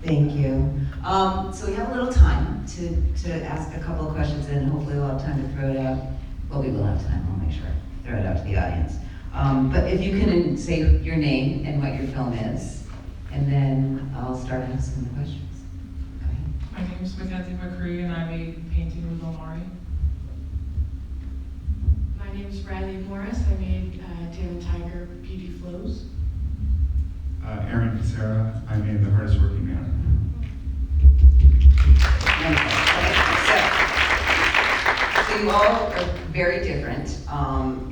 Thank you. So we have a little time to ask a couple of questions, and hopefully we'll have time to throw it out. Well, we will have time, I'll make sure, throw it out to the audience. But if you can say your name and what your film is, and then I'll start asking the questions. Go ahead. My name is Mackenzie McCree, and I made Painting with Omauri. My name is Riley Morris. I made Dan Tiger Beauty Flows. Aaron Casera, I made The Hardest Working Man. So you all are very different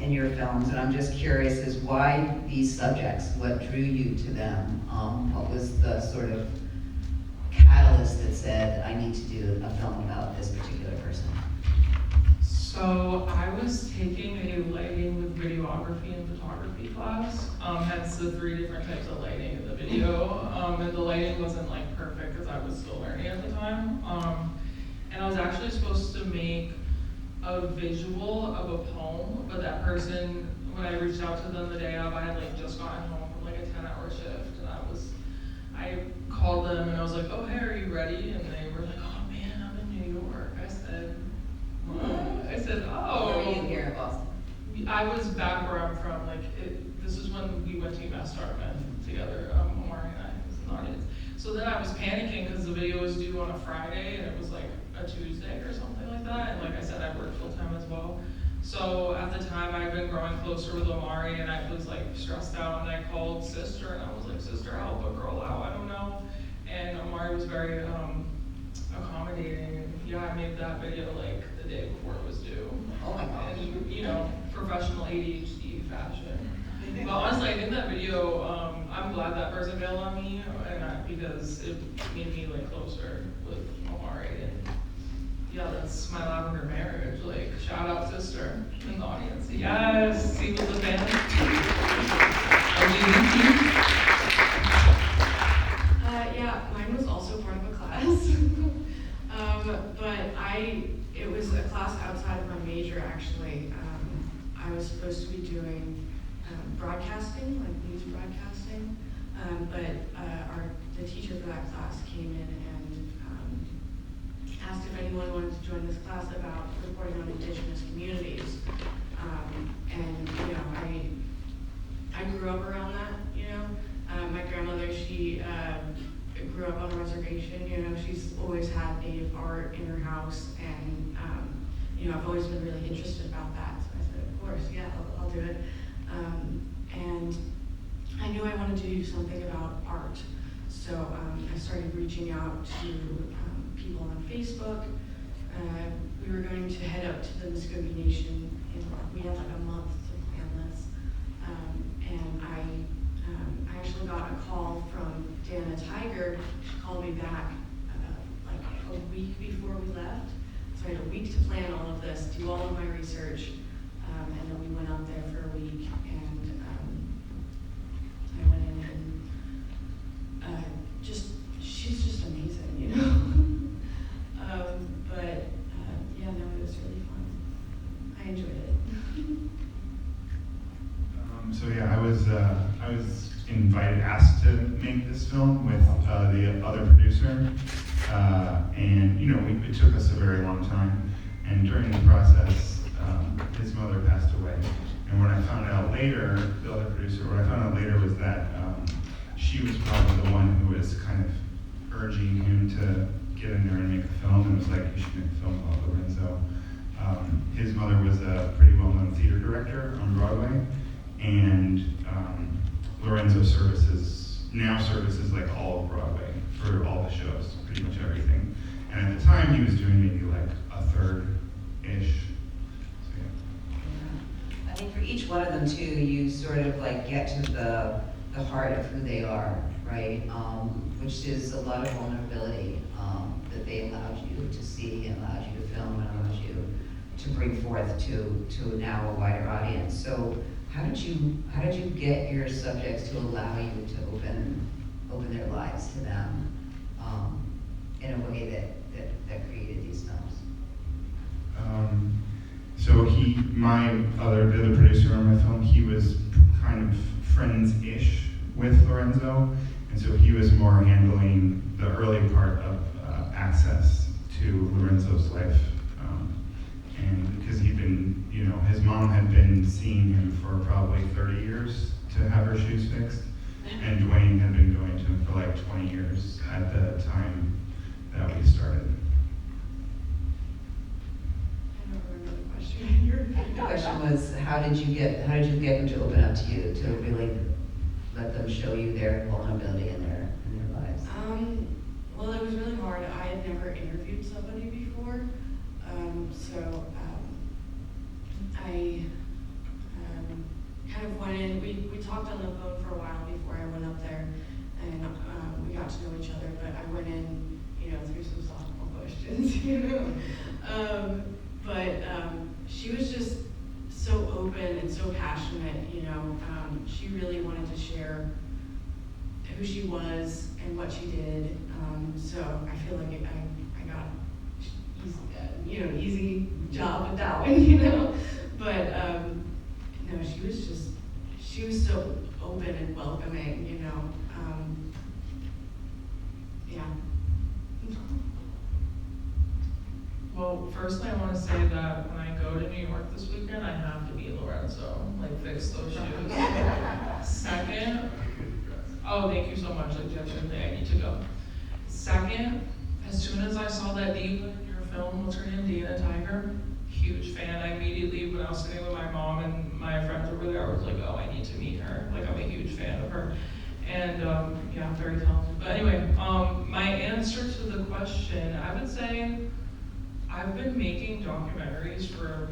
in your films, and I'm just curious as why these subjects? What drew you to them? What was the sort of catalyst that said, I need to do a film about this particular person? So I was taking a lighting with videography and photography class, hence the 3 different types of lighting in the video, and the lighting wasn't like perfect because I was still learning at the time. And I was actually supposed to make a visual of a poem, but that person, when I reached out to them the day of, I had like just gotten home from like a 10-hour shift, and I called them and I was like, oh hey, are you ready? And they were like, oh man, I'm in New York. I said, what? I said, oh. Where were you here in Boston? I was back where I'm from. This is when we went to UMass Dartmouth together, Omauri and I, as an audience. So then I was panicking because the video was due on a Friday and it was like a Tuesday or something like that. And like I said, I worked full time as well. So at the time I'd been growing closer with Omauri and I was like stressed out, and I called Sister and I was like, Sister, help a girl out, I don't know. And Omauri was very accommodating. And yeah, I made that video like the day before it was due. Oh my gosh. And you know, professional ADHD fashion. But honestly, I think that video, I'm glad that person bailed on me, because it made me like closer with Omauri. And yeah, that's my lavender marriage. Like, shout out Sister in the audience. Yes, he was a fan. Yeah, mine was also part of a class. But it was a class outside of my major actually. I was supposed to be doing broadcasting, like news broadcasting, but the teacher for that class came in and asked if anyone wanted to join this class about reporting on Indigenous communities. And you know, I grew up around that. You know, my grandmother, she grew up on a reservation. You know, she's always had native art in her house, and you know, I've always been really interested about that. So I said, of course, yeah, I'll do it. And I knew I wanted to do something about art. So I started reaching out to people on Facebook. We were going to head up to the Muskogee Nation. We had like a month to plan this. And I actually got a call from Dana Tiger. She called me back like a week before we left. So I had a week to plan all of this, do all of my research. And then we went out there for a week, and I went in and she's just amazing, you know? But yeah, no, it was really fun. I enjoyed it. So yeah, I was asked to make this film with the other producer, and you know, it took us a very long time. And during the process, his mother passed away. And what I found out later, the other producer, what I found out later was that she was probably the one who was kind of urging him to get in there and make a film, and was like, you should make a film about Lorenzo. His mother was a pretty well-known theater director on Broadway, and Lorenzo now services like all of Broadway for all the shows, pretty much everything. And at the time, he was doing maybe like a third-ish. So yeah. I think for each one of them too, you sort of like get to the heart of who they are, right? Which is a lot of vulnerability that they allowed you to see, and allowed you to film, and allowed you to bring forth to now a wider audience. So how did you get your subjects to allow you to open their lives to them in a way that created these films? So the other producer on my film, he was kind of friends-ish with Lorenzo, and so he was more handling the early part of access to Lorenzo's life. And because he'd been, his mom had been seeing him for probably 30 years to have her shoes fixed. And Dwayne had been going to him for like 20 years at the time that we started. I don't remember the question. The question was, how did you get them to open up to you, to really let them show you their vulnerability in their lives? Well, it was really hard. I had never interviewed somebody before, so I kind of went in. We talked on the phone for a while before I went up there, and we got to know each other. But I went in, through some softball questions, But she was just so open and so passionate, she really wanted to share who she was and what she did. So I feel like I got easy job with that one, But no, she was so open and welcoming, yeah. Well, firstly, I want to say that when I go to New York this weekend, I have to be Lorenzo, fix those shoes. Second, oh, thank you so much, definitely, I need to go. Second, as soon as I saw that diva in your film, what's her name, Dana Tiger, huge fan. I immediately, when I was sitting with my mom and my friends over there, I was like, oh, I need to meet her. I'm a huge fan of her. And yeah, very talented. But anyway, my answer to the question, I would say I've been making documentaries for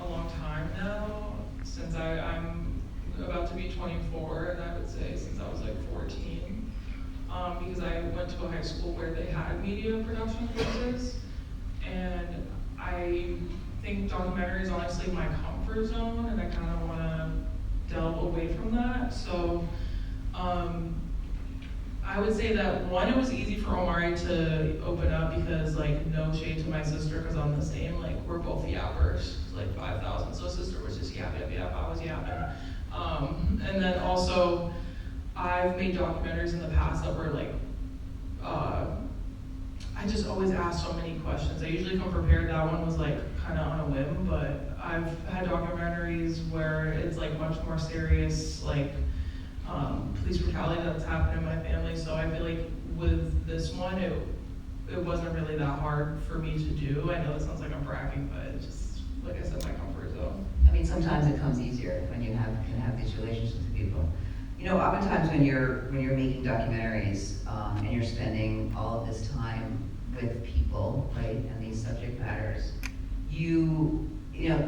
a long time now, since I'm about to be 24, and I would say since I was 14, because I went to a high school where they had media production courses, and I think documentary is honestly my comfort zone, and I kind of want to delve away from that. So I would say that one, it was easy for Omauri to open up because no shade to my sister, because I'm the same, we're both yappers, 5,000. So sister was just yap, I was yapping. And then also, I've made documentaries in the past that were I just always ask so many questions. I usually come prepared. That one was kind of on a whim, but I've had documentaries where it's much more serious, police brutality that's happened in my family. So I feel with this one, it wasn't really that hard for me to do. I know that sounds like I'm bragging, but it's just, like I said, my comfort zone. I mean, sometimes it comes easier when you can have these relationships with people. Oftentimes when you're making documentaries, and you're spending all of this time with people, right, and these subject matters,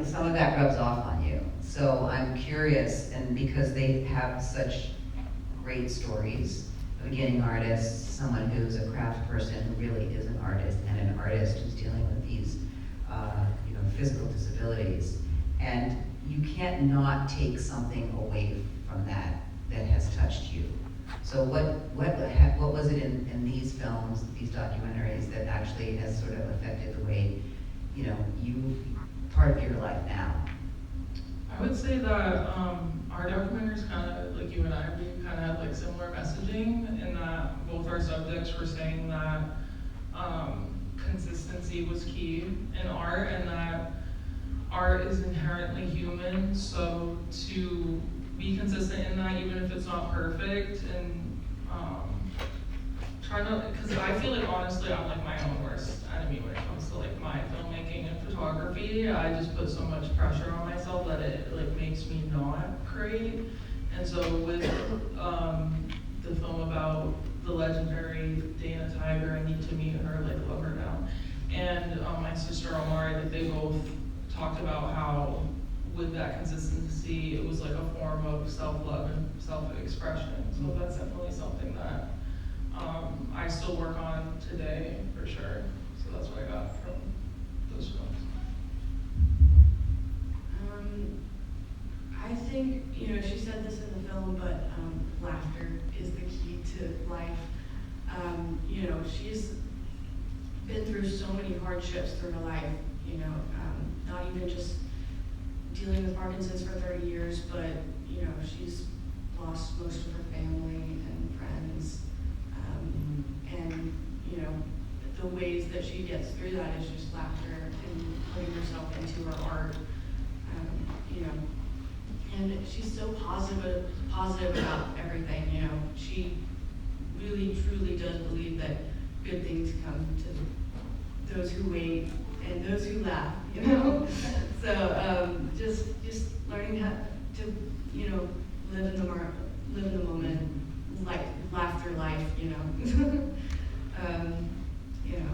some of that rubs off on you. So I'm curious, and because they have such great stories, a beginning artist, someone who's a craft person who really is an artist, and an artist who's dealing with these, physical disabilities, and you can't not take something away from that has touched you. So what was it in these films, these documentaries, that actually has sort of affected the way, part of your life now? I would say that our documentaries kind of, like you and I, we kind of have similar messaging in that both our subjects were saying that consistency was key in art, and that art is inherently human. So to be consistent in that, even if it's not perfect, and try not, because I feel honestly I'm my own worst enemy when it comes to my filmmaking and photography. I just put so much pressure on myself that it makes me not create. And so with the film about the legendary Dana Tiger, I need to meet her, love her now, and my sister Omauri, they both talked about how with that consistency, it was a form of self-love and self-expression. So that's definitely something that I still work on today, for sure. So that's what I got from those films. I think, she said this in the film, but laughter is the key to life. She's been through so many hardships through her life, not even just dealing with Parkinson's for 30 years, but, she's lost most of her family and friends. And she gets through that is just laughter and putting herself into her art, you know. And she's so positive about everything, you know. She really, truly does believe that good things come to those who wait and those who laugh, you know. So just learning how to, you know, live in the moment, like laugh through life, you know. You know,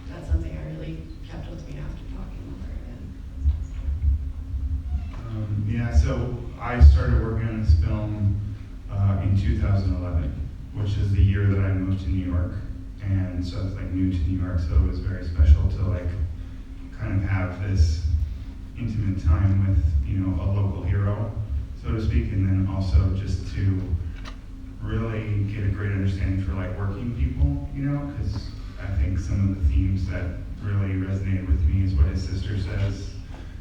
that's something I really kept with me after talking with her again. Yeah, so I started working on this film in 2011, which is the year that I moved to New York. And so I was like new to New York, so it was very special to like kind of have this intimate time with, you know, a local hero, so to speak, and then also just to really get a great understanding for like working people, you know, because I think some of the themes that really resonated with me is what his sister says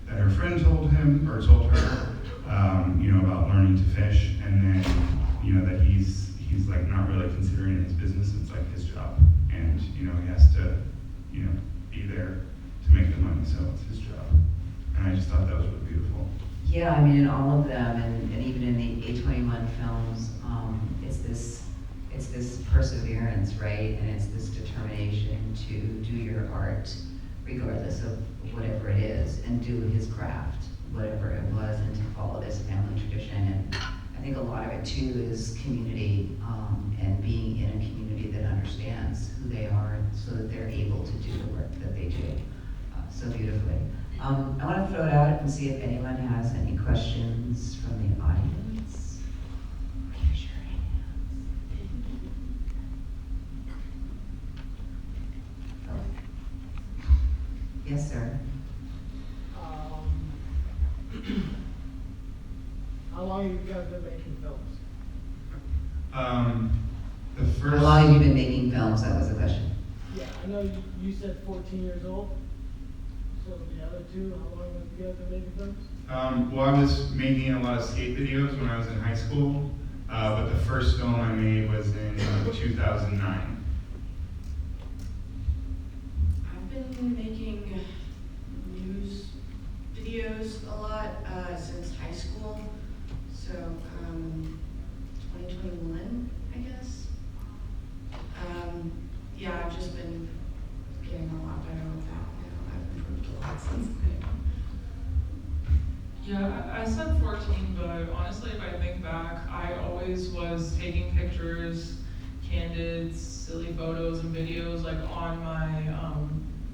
that her friend told him or told her, you know, about learning to fish, and then, you know, that he's like not really considering it his business, it's like his job, and, you know, he has to, you know, be there to make the money, so it's his job. And I just thought that was really beautiful. Yeah, I mean, in all of them, and even in the A21 films, it's this perseverance, right? And it's this determination to do your art, regardless of whatever it is, and do his craft, whatever it was, and to follow this family tradition. And I think a lot of it too is community, and being in a community that understands who they are, so that they're able to do the work that they do so beautifully. I want to throw it out and see if anyone has any questions from the audience. Raise your hands. Oh. Yes, sir. How long have you guys been making films? The first. How long have you been making films? That was the question. Yeah, I know you said 14 years old. So the other two, how long have you guys been making films? Well, I was making a lot of skate videos when I was in high school, but the first film I made was in 2009. I've been making news videos a lot since high school, so 2021, I guess. Yeah, I've just been getting a lot better with that. You know, I've improved a lot since then. Yeah, I said 14, but honestly, if I think back, I always was taking pictures, candid, silly photos and videos like on my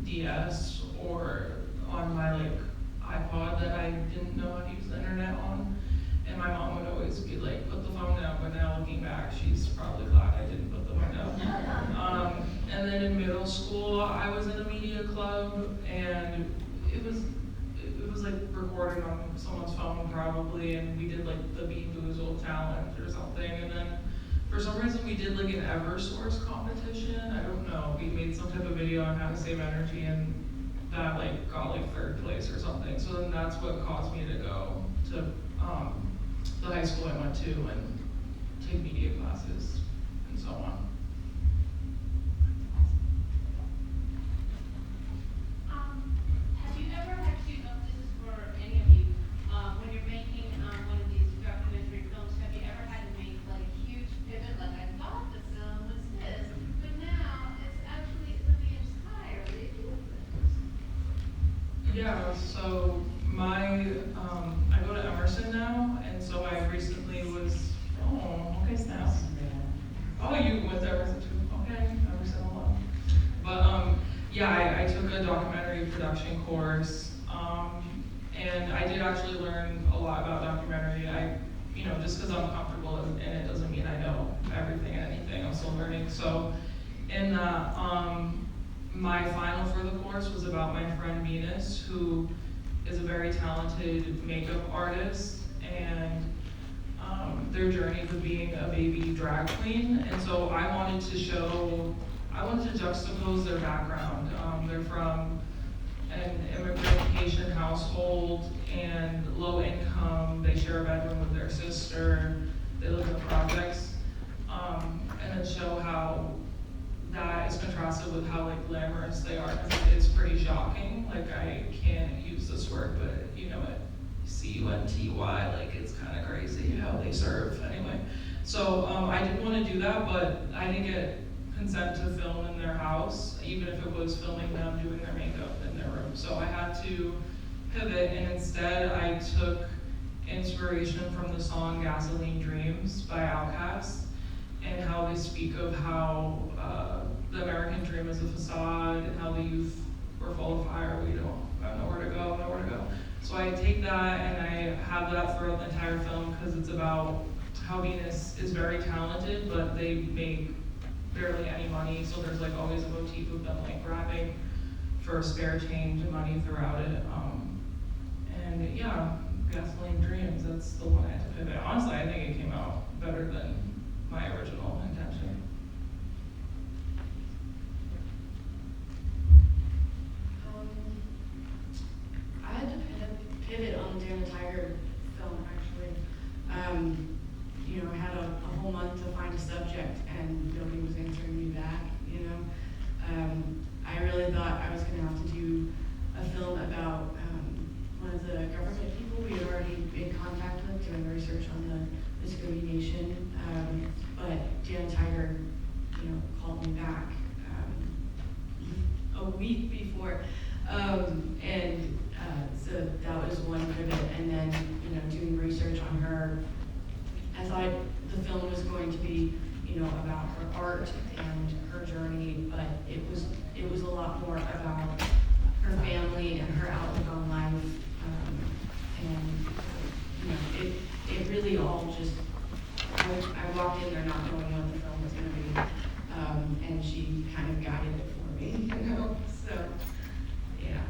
DS or on my like iPod that I didn't know how to use the internet on. And my mom would always be like, put the phone down, but now looking back, she's probably glad I didn't put the phone down. And then in middle school, I was in a media club, and it was like recorded on someone's phone probably, and we did like the Bean Boozled challenge or something, and then for some reason we did like an Eversource competition. I don't know, we made some type of video on how to save energy, and that like got like 3rd place or something. So then that's what caused me to go to the high school I went to and take media classes and so on. Have you ever had to, this is for any of you, when you're making one of these documentary films, have you ever had to make like a huge pivot, like I thought the film was this, but now it's actually something entirely different? Yeah, so I go to Emerson now, and so I recently was, okay, Snaps. Oh, you went to Emerson too, okay, Emerson alone. But yeah, I took a documentary production course, and I did actually learn a lot about documentary. You know, just because I'm comfortable in it doesn't mean I know everything and anything, I'm still learning. So in that, my final for the course was about my friend Venus, who is a very talented makeup artist, and their journey to being a baby drag queen. And so I wanted to juxtapose their background. They're from an immigrant Haitian household and low income. They share a bedroom with their sister. They live in the projects, and then show how that is contrasted with how like glamorous they are CUNTY, like it's kind of crazy how they serve anyway. So I didn't want to do that, but I didn't get consent to film in their house, even if it was filming them doing their makeup in their room. So I had to pivot, and instead I took inspiration from the song Gasoline Dreams by Outkast, and how they speak of how the American dream is a facade, and how the youth were full of fire, we don't have nowhere to go, nowhere to go. So I take that and I have that throughout the entire film, because it's about how Venus is very talented, but they make barely any money, so there's like always a motif of them like grabbing for spare change and money throughout it. And yeah, Gasoline Dreams, that's the one I had to pivot. Honestly, I think it came out better than my original intention. I had to pivot on the Dan Tiger film, actually. You know, I had a whole month to find a subject, and nobody was answering me back, you know. I really thought I was gonna have to do a film about one of the government people we had already made contact with, doing research on the Muscogee Nation. But Dan Tiger, you know, called me back a week before. So that was one pivot, and then, you know, doing research on her. I thought the film was going to be, you know, about her art and her journey, but it was a lot more about her family and her outlook on life. And you know, it really all just, I walked in there not knowing what the film was gonna be, and she kind of guided it for me, you know, so, yeah.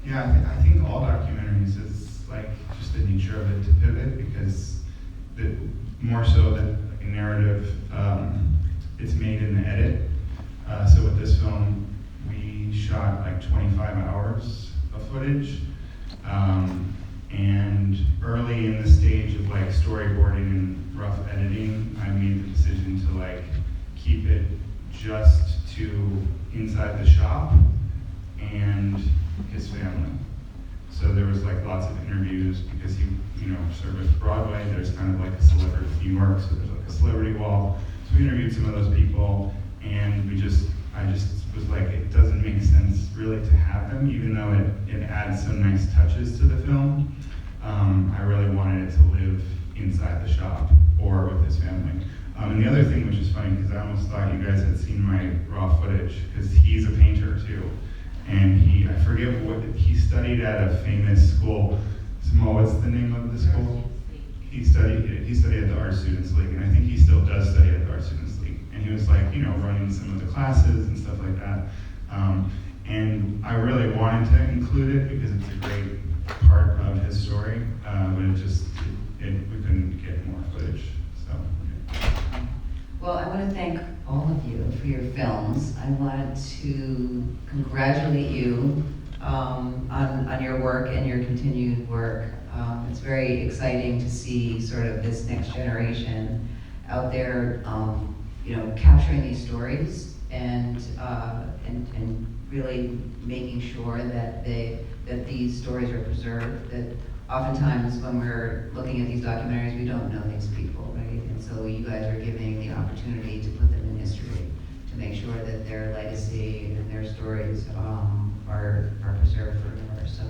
Yeah, I think all documentaries is like just the nature of it to pivot, because more so that a narrative, it's made in the edit. So with this film, we shot like 25 hours of footage. And early in the stage of like storyboarding and rough editing, I made the decision to like keep it just to inside the shop and his family. So there was like lots of interviews, because he, you know, serviced Broadway. There's kind of like a celebrity New York, so there's like a celebrity wall. So we interviewed some of those people, and I just was like, it doesn't make sense really to have them, even though it adds some nice touches to the film. I really wanted it to live inside the shop or with his family. And the other thing, which is funny, because I almost thought you guys had seen my raw footage, because he's a painter too. And I forget what, he studied at a famous school. Samal, what's the name of the school? He studied at the Art Students League, and I think he still does study at the Art Students League. And he was like, you know, running some of the classes and stuff like that. And I really wanted to include it because it's a great part of his story, but we couldn't get more footage, so. Well, I want to thank all of you for your films. I want to congratulate you on your work and your continued work. It's very exciting to see sort of this next generation out there, you know, capturing these stories and really making sure that these stories are preserved. That oftentimes when we're looking at these documentaries, we don't know these people, right? And so you guys are giving the opportunity to put them in history, to make sure that their legacy and their stories are preserved forever. So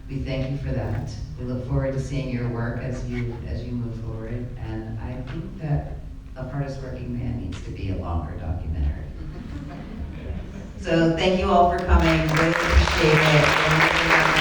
we thank you for that. We look forward to seeing your work as you move forward. And I think that A Hardest Working Man needs to be a longer documentary. So thank you all for coming. Really appreciate it.